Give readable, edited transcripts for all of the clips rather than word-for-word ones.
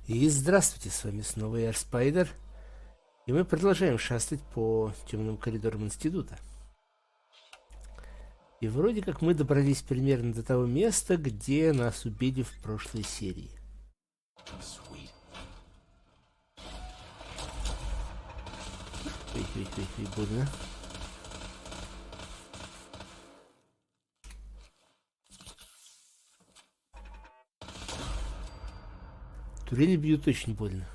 И здравствуйте, с вами снова я, Спайдер, и мы продолжаем шастать по темным коридорам института. И вроде как мы добрались примерно до того места, где нас убили в прошлой серии. Ой, больно. Турели бьют очень больно.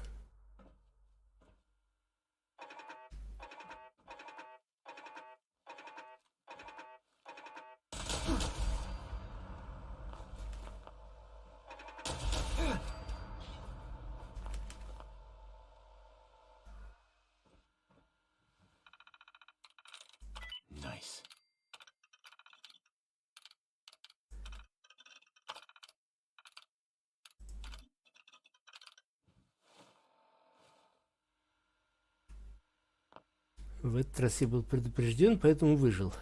Nice. В этот раз я был предупрежден, поэтому выжил.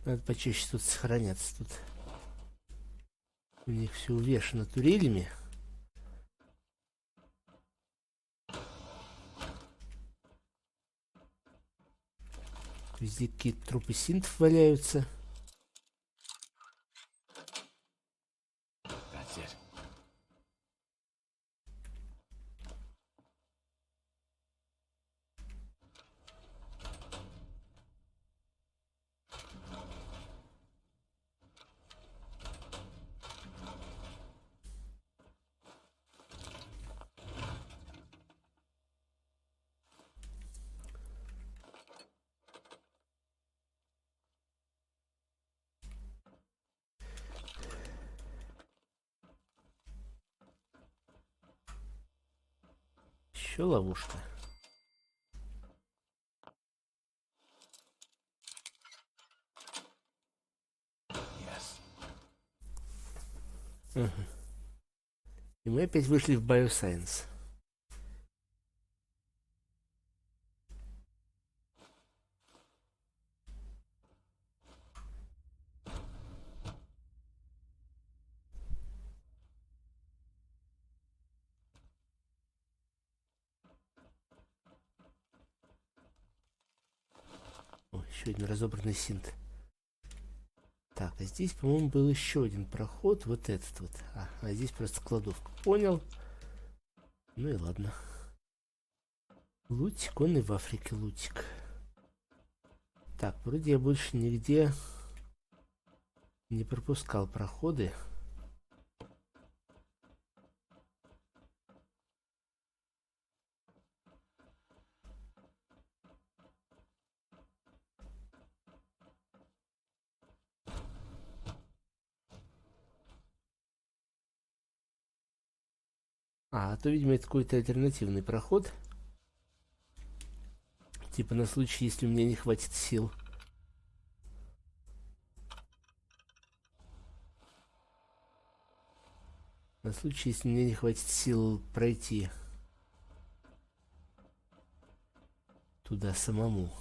Надо почаще тут сохраняться. Тут у них все увешано турелями. Везде какие-то трупы синтов валяются. That's it. Еще ловушка. Yes. И мы опять вышли в Bioscience. О, еще один разобранный синт. Так, а здесь, по-моему, был еще один проход. Вот этот вот. А здесь просто кладовка. Понял. Ну и ладно. Лутик, он и в Африке лутик. Так, вроде я больше нигде не пропускал проходы. А то, видимо, это какой-то альтернативный проход. Типа на случай, если у меня не хватит сил. На случай, если мне не хватит сил пройти туда самому.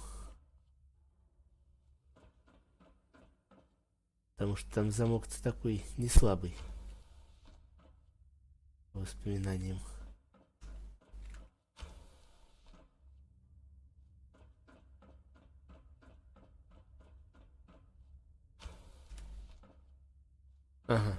Потому что там замок-то такой не слабый. По воспоминаниям. Ага.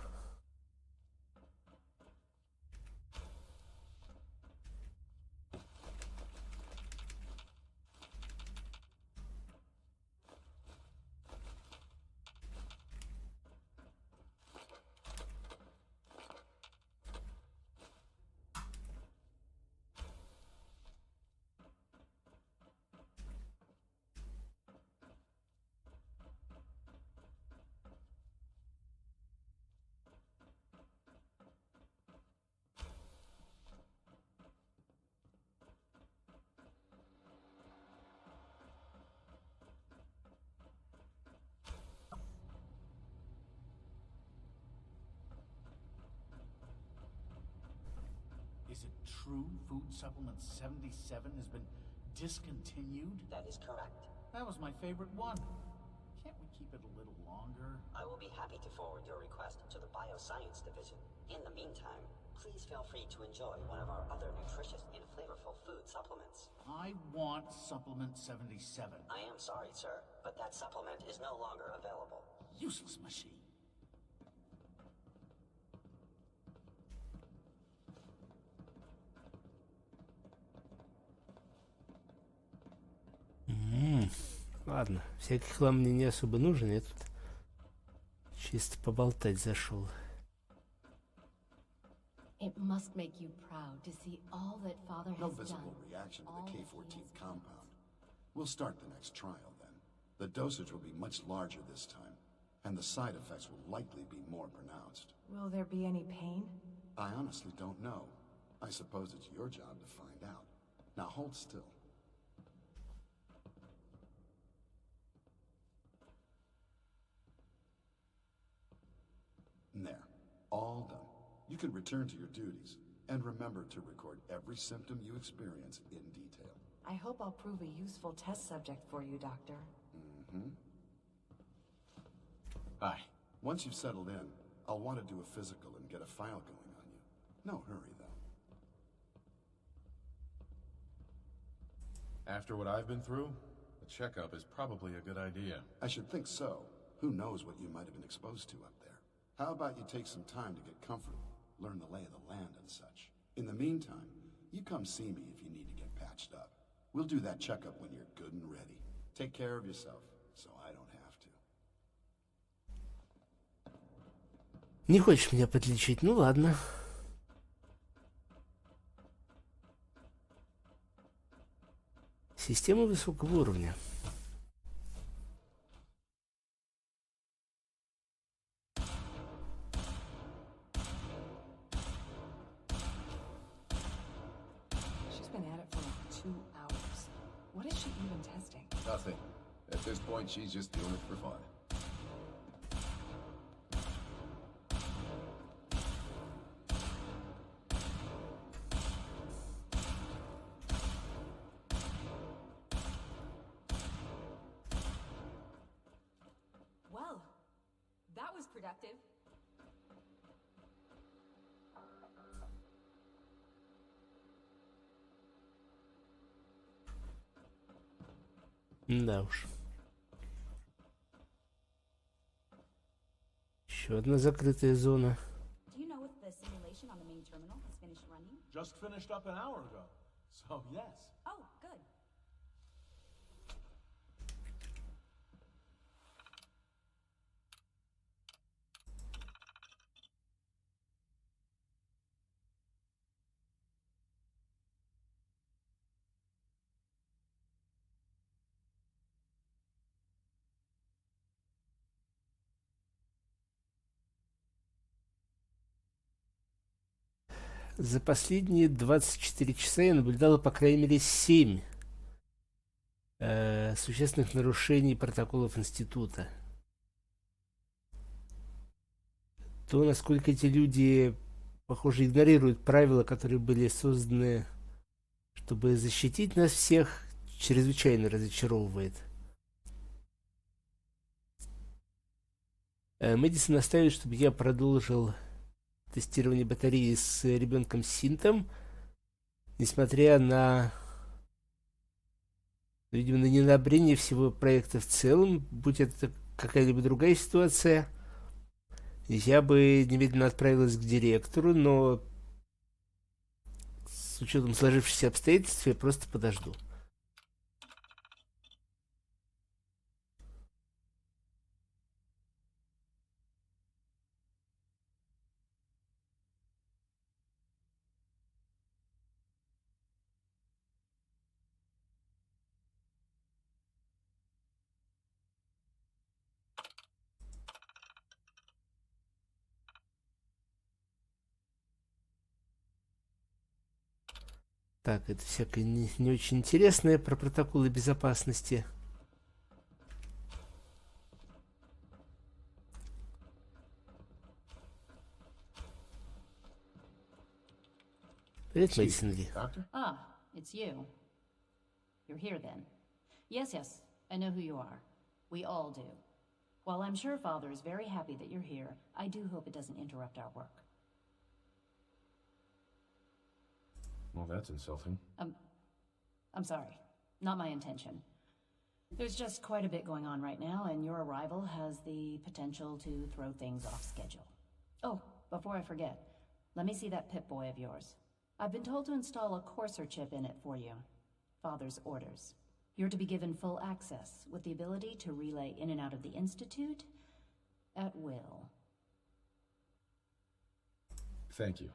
Is it true food supplement 77 has been discontinued? That is correct. That was my favorite one. Can't we keep it a little longer? I will be happy to forward your request to the Bioscience Division. In the meantime, please feel free to enjoy one of our other nutritious and flavorful food supplements. I want supplement 77. I am sorry, sir, but that supplement is no longer available. Useless machine. Ладно, всякий хлам мне не особо нужен, я тут чисто поболтать зашел. It must make you proud to see all that Father has No done. visible reaction to all the that he K-14 has compound. We'll start the next trial then. The dosage will be much larger this time, and the side effects will likely be more pronounced. Will there be any pain? I honestly don't know. I suppose it's your job to find out. Now hold still. There. All done. You can return to your duties, and remember to record every symptom you experience in detail. I hope I'll prove a useful test subject for you, Doctor. Bye. Once you've settled in, I'll want to do a physical and get a file going on you. No hurry, though. After what I've been through, a checkup is probably a good idea. I should think so. Who knows what you might have been exposed to up there. How about you take some time to get comfortable, learn the lay of the land and such. In the meantime, you come see me if you need to get patched up. We'll do that checkup when you're good and ready. Take care of yourself, so I don't have to. Не хочешь меня подлечить? Ну ладно. Система высокого уровня. She's been at it for like 2 hours. What is she even testing? Nothing. At this point, she's just doing it for fun. Well, that was productive. Да уж. Еще одна закрытая зона. Do you know if the simulation on the main terminal has finished running? Just finished up an hour ago. So, yes. Oh, good. За последние 24 часа я наблюдала по крайней мере 7 существенных нарушений протоколов Института. То, насколько эти люди, похоже, игнорируют правила, которые были созданы, чтобы защитить нас всех, чрезвычайно разочаровывает. Мэдисон настаивает, чтобы я продолжил тестирование батареи с ребенком Синтом, несмотря на, видимо, на неодобрение всего проекта в целом. Будь это какая-либо другая ситуация, я бы немедленно отправилась к директору, но с учетом сложившихся обстоятельств я просто подожду. Так, это всякое не очень интересное про протоколы безопасности. Привет, Мэдисон Ли. Doctor? Ah, it's you. You're here then. Yes, I know who you are. We all do. While I'm sure Father is very happy that you're here, I do hope it doesn't interrupt our work. Well, that's insulting. I'm sorry. Not my intention. There's just quite a bit going on right now, and your arrival has the potential to throw things off schedule. Oh, before I forget, let me see that Pip-Boy of yours. I've been told to install a courser chip in it for you. Father's orders. You're to be given full access, with the ability to relay in and out of the Institute at will. Thank you.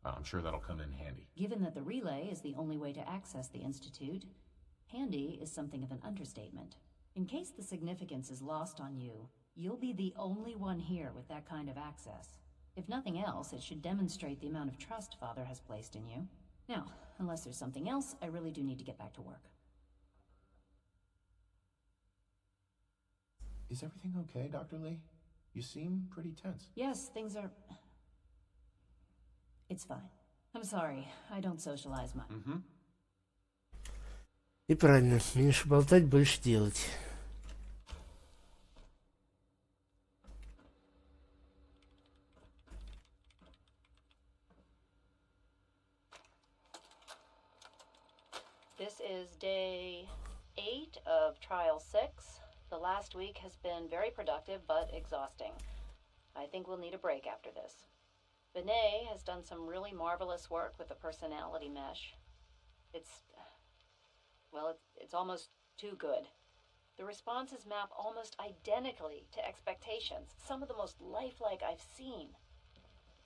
I'm sure that'll come in handy. Given that the relay is the only way to access the Institute, handy is something of an understatement. In case the significance is lost on you, you'll be the only one here with that kind of access. If nothing else, it should demonstrate the amount of trust Father has placed in you. Now, unless there's something else, I really do need to get back to work. Is everything okay, Dr. Lee? You seem pretty tense. Yes, things are... It's fine. I'm sorry, I don't socialize much. И правильно, меньше болтать, больше делать. This is day 8 of Trial 6. The last week has been very productive, but exhausting. I think we'll need a break after this. Vinay has done some really marvelous work with the personality mesh. It's almost too good. The responses map almost identically to expectations, some of the most lifelike I've seen.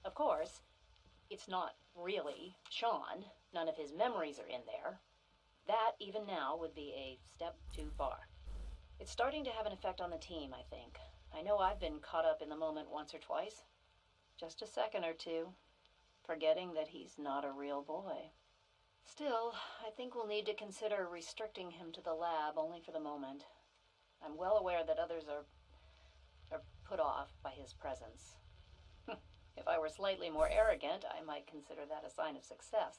Of course, it's not really Sean. None of his memories are in there. That, even now, would be a step too far. It's starting to have an effect on the team, I think. I know I've been caught up in the moment once or twice. Just a second or two, forgetting that he's not a real boy. Still, I think we'll need to consider restricting him to the lab only for the moment. I'm well aware that others are put off by his presence. If I were slightly more arrogant, I might consider that a sign of success.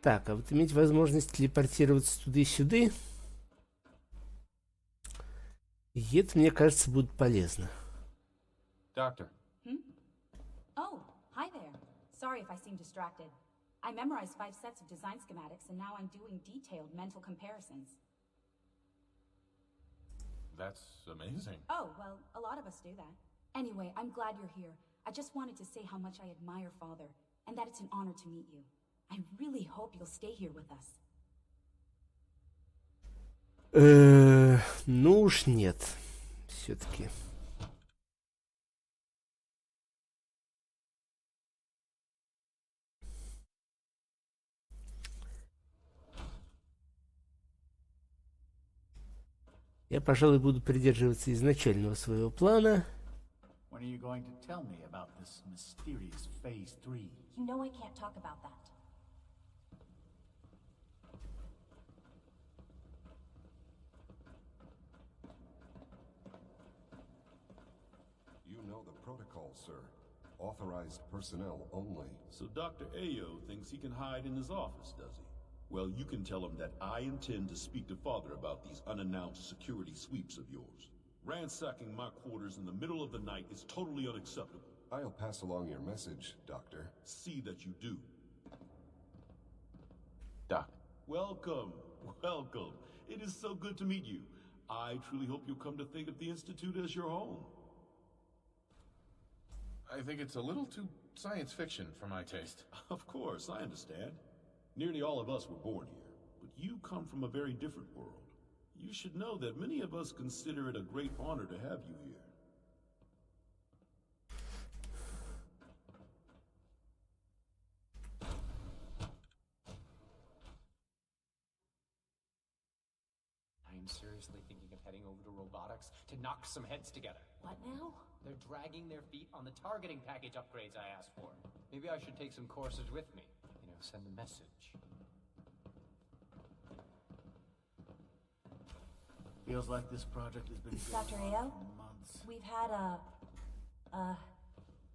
Так, а вот иметь возможность телепортироваться туда и сюда, и это, мне кажется, будет полезно. Doctor. Oh, hi there. Sorry if I seem distracted. I memorized 5 sets of design schematics, and now I'm doing detailed mental comparisons. That's amazing. Oh, well, a lot of us do that. Anyway, I'm glad you're here. I just wanted to say how much I admire Father, and that it's an honor to meet you. I really hope you'll stay here with us. Ну уж нет, все-таки. Я, пожалуй, буду придерживаться изначального своего плана. When are you going to tell me about this mysterious Phase 3? You know I can't talk about that. You know the protocol, sir. Authorized personnel only. So Dr. Ayo thinks he can hide in his office, does he? Well, you can tell him that I intend to speak to Father about these unannounced security sweeps of yours. Ransacking my quarters in the middle of the night is totally unacceptable. I'll pass along your message, Doctor. See that you do. Doc. Welcome, welcome. It is so good to meet you. I truly hope you'll come to think of the Institute as your home. I think it's a little too science fiction for my taste. Of course, I understand. Nearly all of us were born here, but you come from a very different world. You should know that many of us consider it a great honor to have you here. I'm seriously thinking of heading over to robotics to knock some heads together. What now? They're dragging their feet on the targeting package upgrades I asked for. Maybe I should take some courses with me. You know, send a message. Feels like this project has been Dr. going Ao? on for months. We've had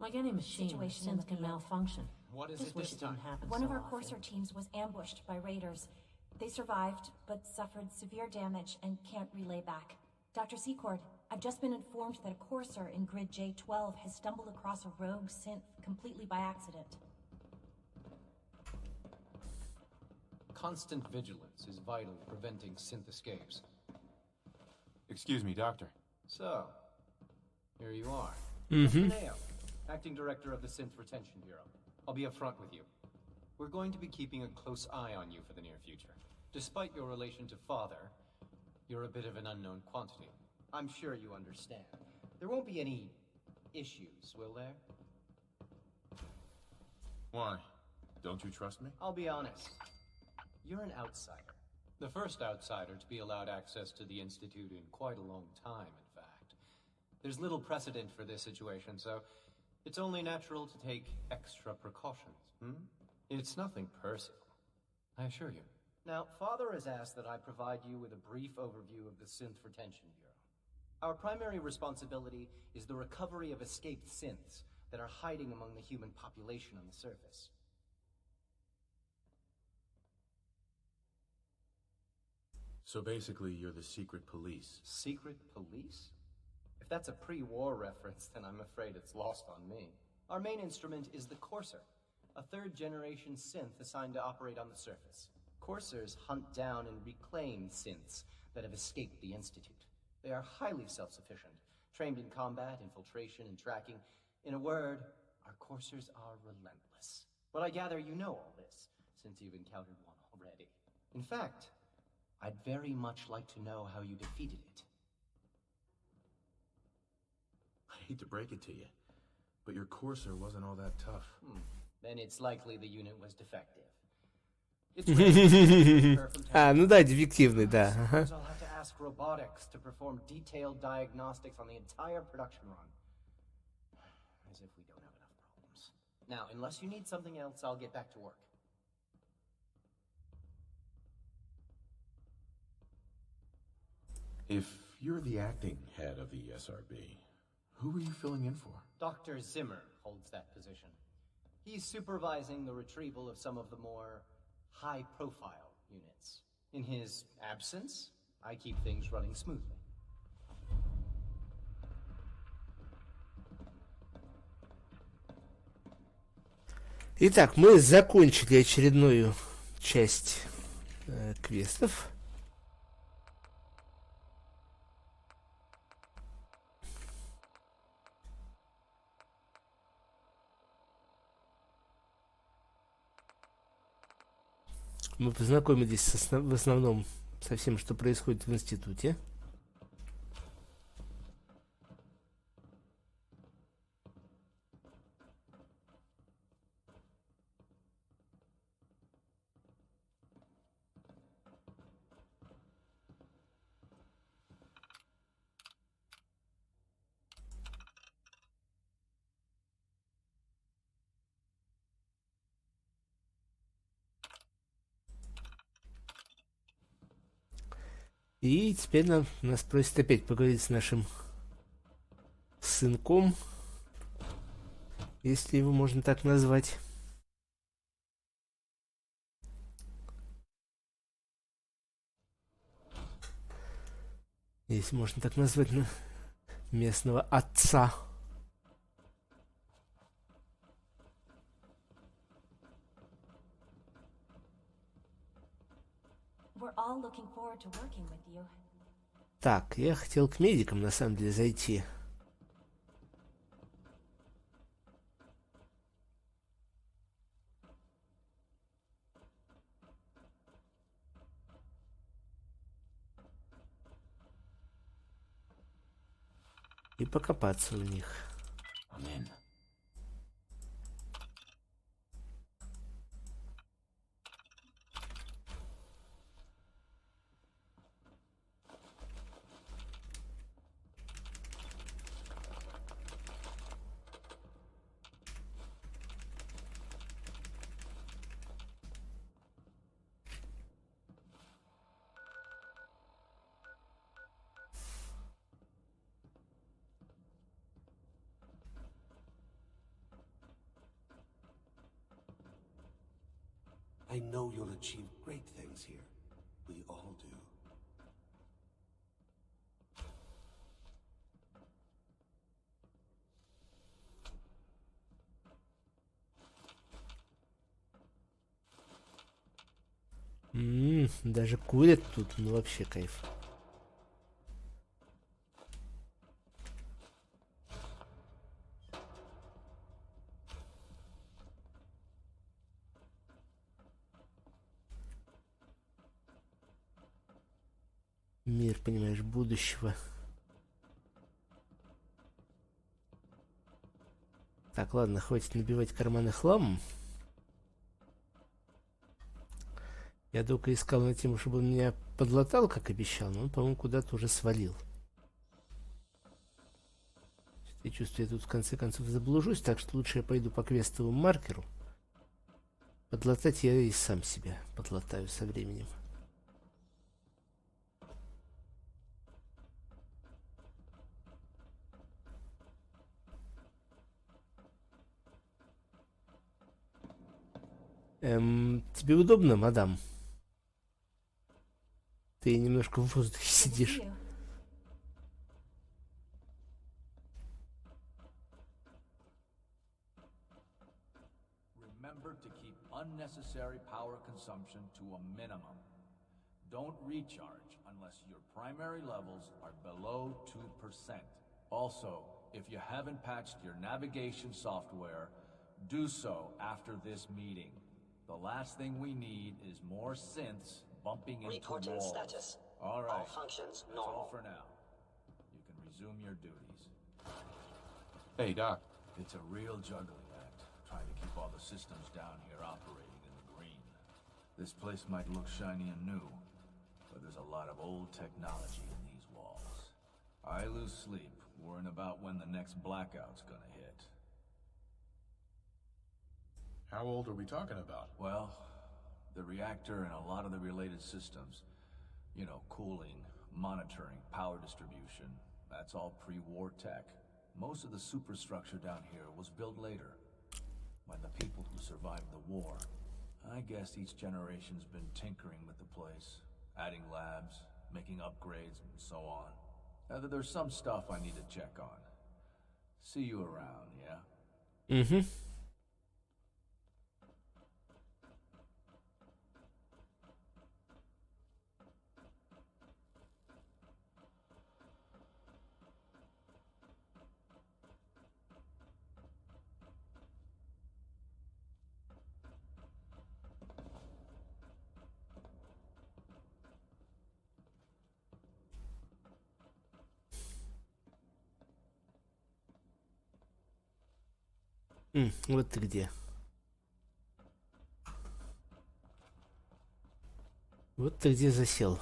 like any machine, situation in synth the can field. malfunction. What is Just it wish this it didn't time? happen One so of our often. courser teams was ambushed by raiders. They survived, but suffered severe damage and can't relay back. Dr. Secord, I've just been informed that a courser in grid J12 has stumbled across a rogue synth completely by accident. Constant vigilance is vital to preventing synth escapes. Excuse me, Doctor. So, here you are. Mr. Neo, Acting Director of the Synth Retention Bureau. I'll be upfront with you. We're going to be keeping a close eye on you for the near future. Despite your relation to Father, you're a bit of an unknown quantity. I'm sure you understand. There won't be any issues, will there? Why? Don't you trust me? I'll be honest. You're an outsider. The first outsider to be allowed access to the Institute in quite a long time, in fact. There's little precedent for this situation, so it's only natural to take extra precautions, It's nothing personal, I assure you. Now, Father has asked that I provide you with a brief overview of the Synth Retention Bureau. Our primary responsibility is the recovery of escaped synths that are hiding among the human population on the surface. So basically, you're the secret police. Secret police? If that's a pre-war reference, then I'm afraid it's lost on me. Our main instrument is the Courser, a third-generation synth assigned to operate on the surface. Coursers hunt down and reclaim synths that have escaped the Institute. They are highly self-sufficient, trained in combat, infiltration, and tracking. In a word, our Coursers are relentless. But I gather you know all this, since you've encountered one already. In fact, I'd very much like to know how you defeated it. I hate to break it to you, but your courser wasn't all that tough. Then it's likely the unit was defective. It's rare to from А, ну да, дефективный, да. Ага. I'll have to ask robotics to perform detailed diagnostics on the entire production run. As if we don't have enough problems. Now, unless you need something else, I'll get back to work. If you're the acting head of the SRB, who are you filling in for? Dr. Zimmer holds that position. He's supervising the retrieval of some of the more high-profile units. In his absence, I keep things running smoothly. Итак, мы закончили очередную часть квестов. Мы познакомились в основном со всем, что происходит в институте. И теперь нас просят опять поговорить с нашим сынком, если его можно так назвать. Если можно так назвать местного отца. We're all looking forward to working with you. Так, я хотел к медикам на самом деле зайти. И покопаться у них. Amen. I know you'll achieve great things here. We all do. Даже курят тут, ну вообще кайф. Мир, понимаешь, будущего. Так, ладно, хватит набивать карманы хламом. Я долго искал на тему, чтобы он меня подлатал, как обещал, но он, по-моему, куда-то уже свалил. Я чувствую, я тут в конце концов заблужусь, так что лучше я пойду по квестовому маркеру. Подлатать я и сам себя подлатаю со временем. Тебе удобно, мадам? Ты немножко в воздухе сидишь. Remember to keep unnecessary power consumption to a minimum. Don't recharge unless your primary levels are below 2%. Also, if you haven't patched your navigation software, do so after this meeting. The last thing we need is more synths bumping into Reporting walls. status. All right. All functions That's all normal. for now. You can resume your duties. Hey, Doc. It's a real juggling act, trying to keep all the systems down here operating in the green. This place might look shiny and new, but there's a lot of old technology in these walls. I lose sleep worrying about when the next blackout's gonna hit. How old are we talking about? Well, the reactor and a lot of the related systems, you know, cooling, monitoring, power distribution, that's all pre-war tech. Most of the superstructure down here was built later, when the people who survived the war. I guess each generation's been tinkering with the place, adding labs, making upgrades, and so on. There's some stuff I need to check on. See you around, yeah? Mm-hmm. Вот ты где. Вот ты где засел.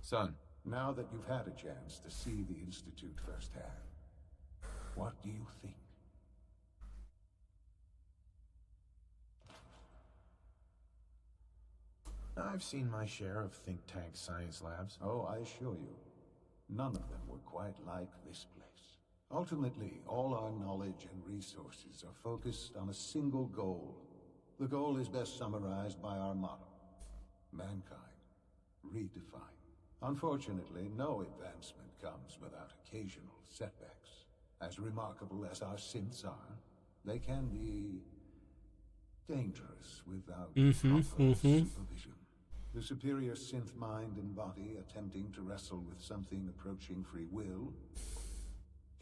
Son. Now that you've had a chance to see the Institute firsthand, what do you think? I've seen my share of think tank science labs. Oh, I assure you, none of them were quite like this place. Ultimately, all our knowledge and resources are focused on a single goal. The goal is best summarized by our motto: mankind, redefined. Unfortunately, no advancement comes without occasional setbacks. As remarkable as our synths are, they can be dangerous without proper supervision. The superior synth mind and body attempting to wrestle with something approaching free will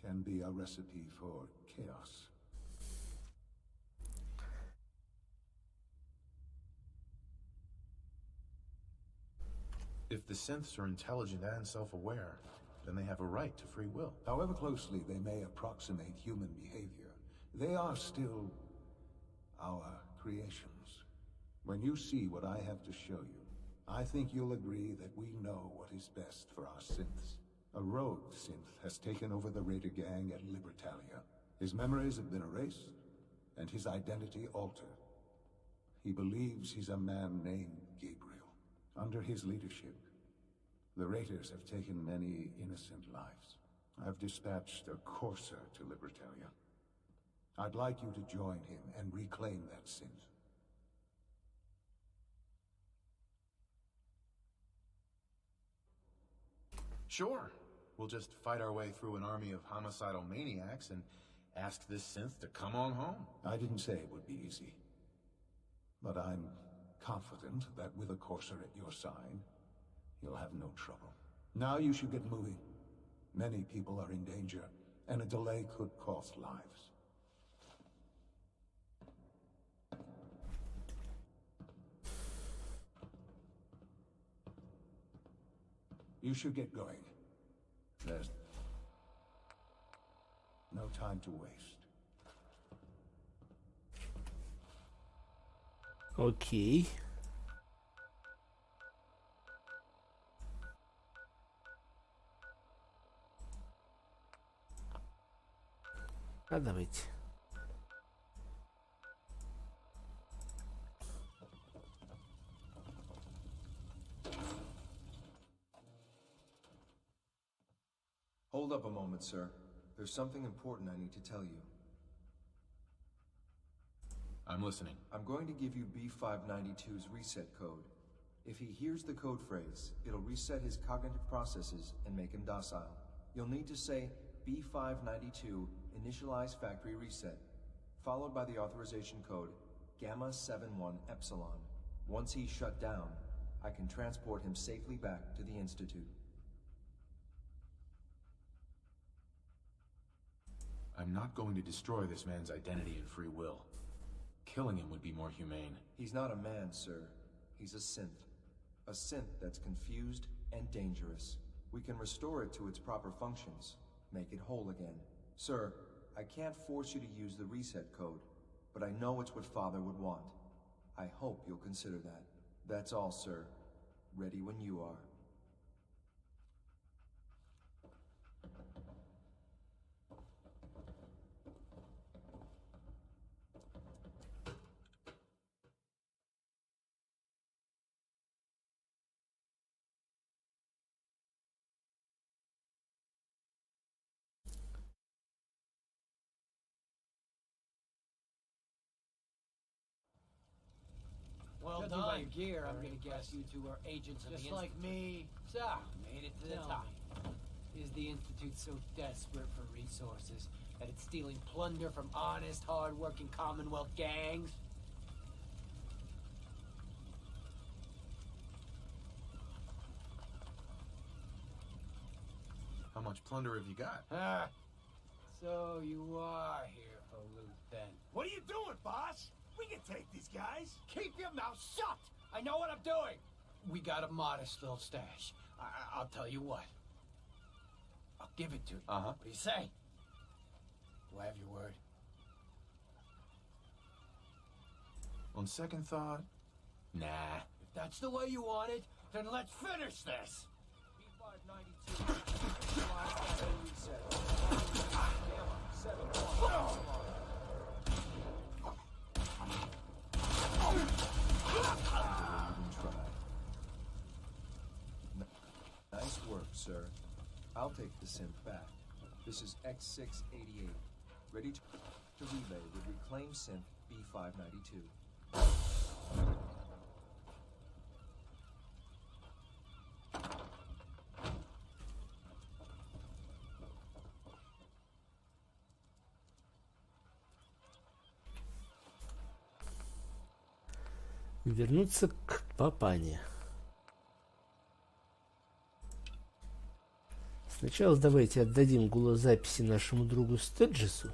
can be a recipe for chaos. If the synths are intelligent and self-aware, then they have a right to free will. However closely they may approximate human behavior, they are still our creations. When you see what I have to show you, I think you'll agree that we know what is best for our synths. A rogue synth has taken over the Raider gang at Libertalia. His memories have been erased, and his identity altered. He believes he's a man named Gabriel. Under his leadership, the Raiders have taken many innocent lives. I've dispatched a courser to Libertalia. I'd like you to join him and reclaim that synth. Sure. We'll just fight our way through an army of homicidal maniacs and ask this synth to come on home. I didn't say it would be easy. But I'm confident that with a courser at your side, you'll have no trouble. Now you should get moving. Many people are in danger, and a delay could cost lives. You should get going. There's no time to waste. Окей. А давайте. Hold up a moment, sir. There's something important I need to tell you. I'm listening. I'm going to give you B592's reset code. If he hears the code phrase, it'll reset his cognitive processes and make him docile. You'll need to say B592 initialize factory reset, followed by the authorization code Gamma 71 Epsilon. Once he's shut down, I can transport him safely back to the Institute. I'm not going to destroy this man's identity and free will. Killing him would be more humane. He's not a man, sir. He's a synth. A synth that's confused and dangerous. We can restore it to its proper functions, make it whole again. Sir, I can't force you to use the reset code, but I know it's what Father would want. I hope you'll consider that. That's all, sir. Ready when you are. Well Judging done. by your gear, I'm Very gonna guess impressive. you two are agents of the Just Institute. like me. So, made it to the Tell top. Is the Institute so desperate for resources that it's stealing plunder from honest, hard-working Commonwealth gangs? How much plunder have you got? Ah, so you are here for loot then. What are you doing, boss? We can take these guys. Keep your mouth shut. I know what I'm doing. We got a modest little stash. I'll tell you what. I'll give it to you. Uh-huh. What do you say? Do I have your word? On second thought, nah. If that's the way you want it, then let's finish this. B592. Nice work, sir. I'll take the synth back. This is X688, ready to relay with reclaimed synth B592. Вернуться к Папане. Сначала давайте отдадим голозаписи нашему другу Стеджесу.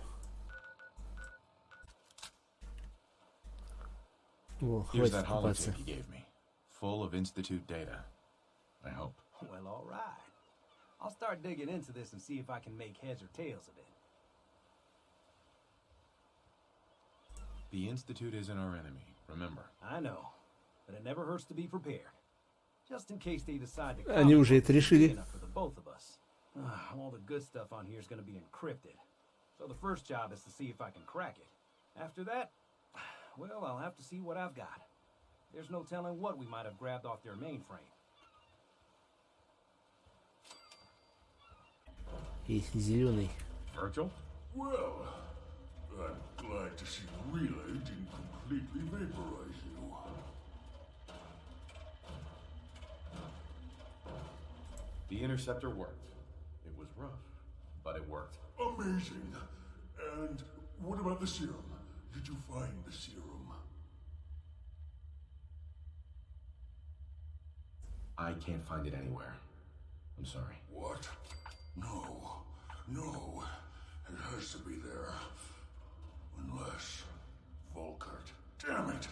О, Here's хватит that купаться. holotape you gave me, full of Institute data. I hope. Well, all right. I'll start digging into this and see if I can make heads or tails of it. The Institute isn't our enemy, remember. I know, but it never hurts to be prepared. Just in case they decide to Они уже это решили. enough for the both of us. All the good stuff on here is going to be encrypted. So the first job is to see if I can crack it. After that, well, I'll have to see what I've got. There's no telling what we might have grabbed off their mainframe. И зеленый. Virgil? Well, I'm glad to see the relay didn't completely vaporize you. The interceptor worked. It was rough, but it worked. Amazing. And what about the serum? Did you find the serum? I can't find it anywhere. I'm sorry. What? No. No. It has to be there. Unless... Volkert. Damn it!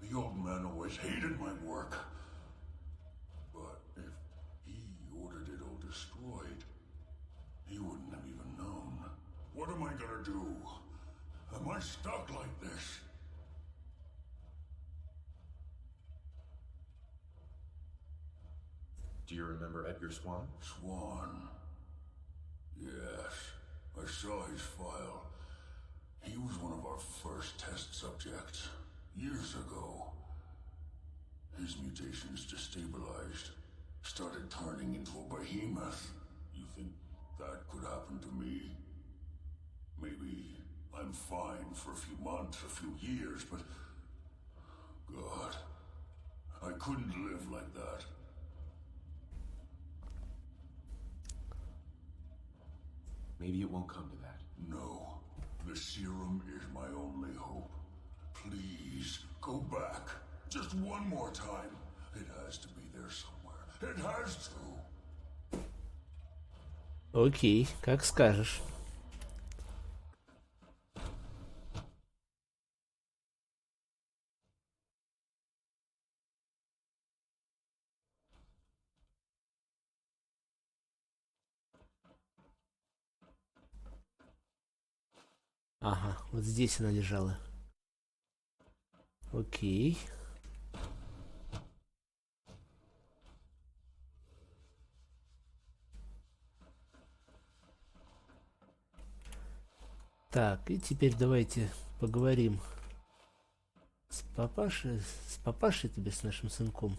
The old man always hated my work. But if he ordered it all destroyed, he wouldn't have even known. What am I gonna do? Am I stuck like this? Do you remember Edgar Swan? Swan. Yes. I saw his file. He was one of our first test subjects. Years ago. His mutations destabilized. Started turning into a behemoth. You think that could happen to me? Maybe I'm fine for a few months, a few years, but... God. I couldn't live like that. Maybe it won't come to that. No. The serum is my only hope. Please, go back. Just one more time. It has to be there somewhere. It has to. Окей, как скажешь. Ага, вот здесь она лежала. Окей. Так, и теперь давайте поговорим с папашей тебе, с нашим сынком.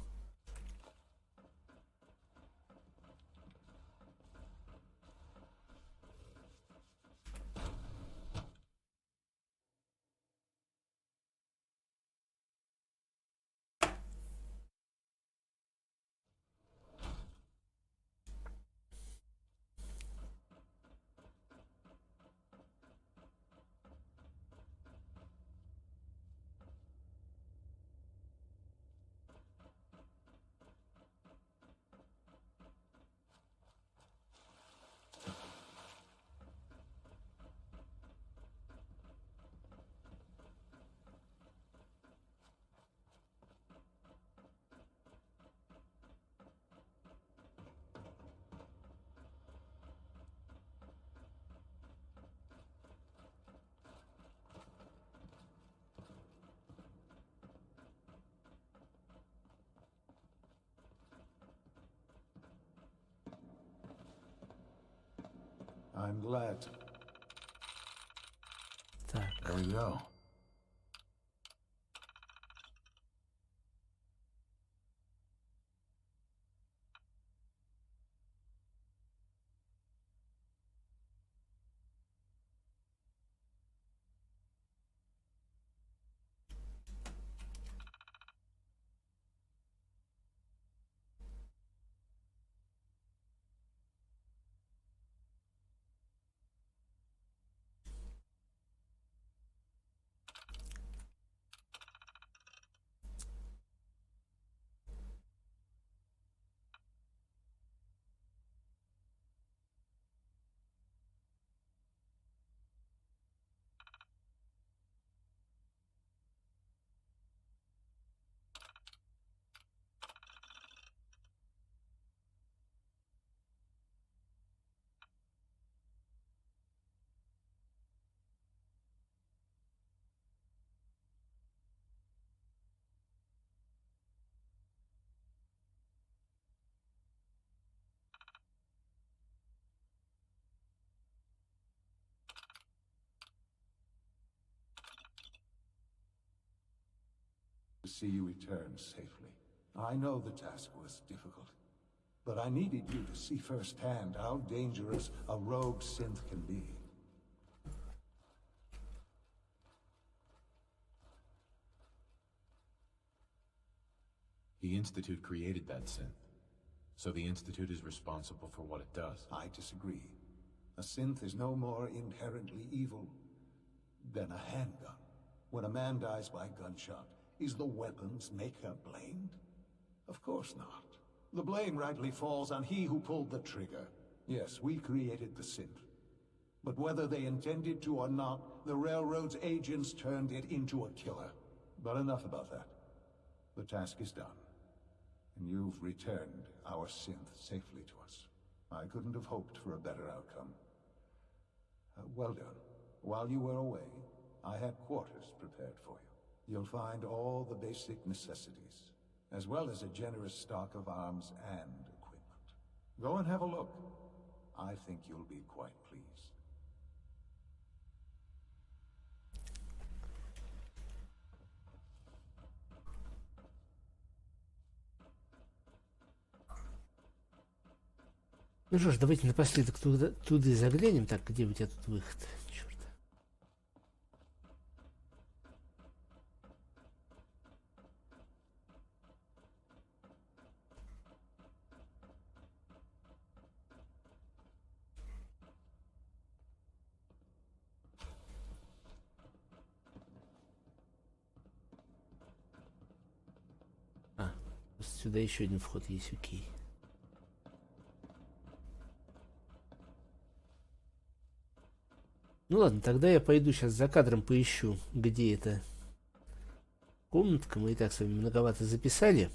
I'm glad. Так. There we go. to see you return safely. I know the task was difficult, but I needed you to see firsthand how dangerous a rogue synth can be. The Institute created that synth, so the Institute is responsible for what it does. I disagree. A synth is no more inherently evil than a handgun. When a man dies by gunshot, is the weapon's maker blamed? Of course not. The blame rightly falls on he who pulled the trigger. Yes, we created the synth. But whether they intended to or not, the Railroad's agents turned it into a killer. But enough about that. The task is done. And you've returned our synth safely to us. I couldn't have hoped for a better outcome. Well done. While you were away, I had quarters prepared for you. You'll find all the basic necessities, as well as a generous stock of arms and equipment. Go and have a look. I think you'll be quite pleased. Ну что ж, давайте напоследок туда и заглянем. Так, где у тебя тут выход? Черт. Сюда еще один вход есть, окей. Ну ладно, тогда я пойду сейчас за кадром поищу, где эта комнатка. Мы и так с вами многовато записали.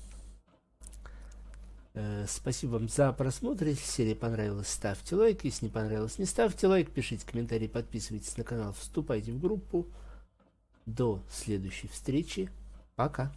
Спасибо вам за просмотр. Если серия понравилась, ставьте лайк. Если не понравилось, не ставьте лайк. Пишите комментарии, подписывайтесь на канал, вступайте в группу. До следующей встречи. Пока.